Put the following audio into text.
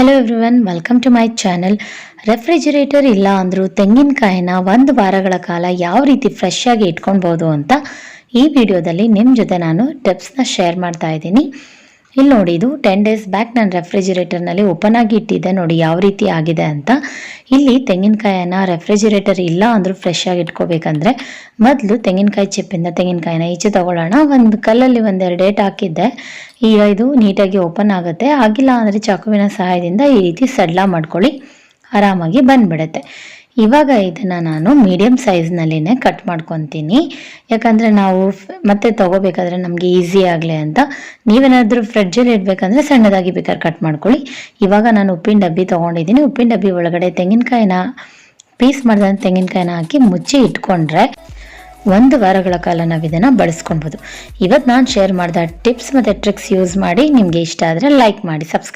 Hello everyone, welcome to my channel. Refrigerator ಇಲ್ಲ ಅಂದರೂ ತೆಂಗಿನಕಾಯಿನ 1 ವಾರಗಳ ಕಾಲ ಯಾವ ರೀತಿ ಫ್ರೆಶ್ ಆಗಿ ಇಟ್ಕೊಳ್ಬೋದು ಅಂತ ಈ ವಿಡಿಯೋದಲ್ಲಿ ನಿಮ್ಮ ಜೊತೆ ನಾನು ಟಿಪ್ಸ್ನ ಶೇರ್ ಮಾಡ್ತಾ ಇದ್ದೀನಿ. ಇಲ್ಲಿ ನೋಡಿ, ಇದು 10 ಡೇಸ್ ಬ್ಯಾಕ್ ನಾನು ರೆಫ್ರಿಜಿರೇಟರ್ನಲ್ಲಿ ಓಪನ್ ಆಗಿ ಇಟ್ಟಿದ್ದೆ. ನೋಡಿ ಯಾವ ರೀತಿ ಆಗಿದೆ ಅಂತ. ಇಲ್ಲಿ ತೆಂಗಿನಕಾಯಿನ ರೆಫ್ರಿಜಿರೇಟರ್ ಇಲ್ಲ ಅಂದರೂ ಫ್ರೆಶ್ ಆಗಿ ಇಟ್ಕೋಬೇಕಂದ್ರೆ ಮೊದಲು ತೆಂಗಿನಕಾಯಿ ಚಿಪ್ಪಿಂದ ತೆಂಗಿನಕಾಯಿನ ಈಚೆ ತಗೊಳ್ಳೋಣ. ಒಂದು ಕಲ್ಲಲ್ಲಿ 1-2 ಏಟ್ ಹಾಕಿದ್ದೆ. ಈಗ ಇದು ನೀಟಾಗಿ ಓಪನ್ ಆಗುತ್ತೆ. ಆಗಿಲ್ಲ ಅಂದರೆ ಚಾಕುವಿನ ಸಹಾಯದಿಂದ ಈ ರೀತಿ ಸಡ್ಲ ಮಾಡ್ಕೊಳ್ಳಿ, ಆರಾಮಾಗಿ ಬಂದ್ಬಿಡುತ್ತೆ. ಇವಾಗ ಇದನ್ನು ನಾನು ಮೀಡಿಯಮ್ ಸೈಜ್ನಲ್ಲಿನೇ ಕಟ್ ಮಾಡ್ಕೊತೀನಿ, ಯಾಕಂದರೆ ನಾವು ಮತ್ತೆ ತೊಗೋಬೇಕಾದ್ರೆ ನಮಗೆ ಈಸಿ ಆಗಲಿ ಅಂತ. ನೀವೇನಾದರೂ ಫ್ರಿಡ್ಜಲ್ಲಿ ಇಡಬೇಕಂದ್ರೆ ಸಣ್ಣದಾಗಿ ಬೇಕಾದ್ರೆ ಕಟ್ ಮಾಡ್ಕೊಳ್ಳಿ. ಇವಾಗ ನಾನು ಉಪ್ಪಿನ ಡಬ್ಬಿ ತೊಗೊಂಡಿದ್ದೀನಿ. ಉಪ್ಪಿನ ಡಬ್ಬಿ ಒಳಗಡೆ ತೆಂಗಿನಕಾಯಿನ ಪೀಸ್ ಮಾಡಿದ ತೆಂಗಿನಕಾಯಿನ ಹಾಕಿ ಮುಚ್ಚಿ ಇಟ್ಕೊಂಡ್ರೆ 1 ವಾರಗಳ ಕಾಲ ನಾವು ಇದನ್ನು ಬಳಸ್ಕೊಳ್ಬೋದು. ಇವತ್ತು ನಾನು ಶೇರ್ ಮಾಡಿದ ಟಿಪ್ಸ್ ಮತ್ತು ಟ್ರಿಕ್ಸ್ ಯೂಸ್ ಮಾಡಿ ನಿಮಗೆ ಇಷ್ಟ ಆದರೆ ಲೈಕ್ ಮಾಡಿ, ಸಬ್ಸ್ಕ್ರೈಬ್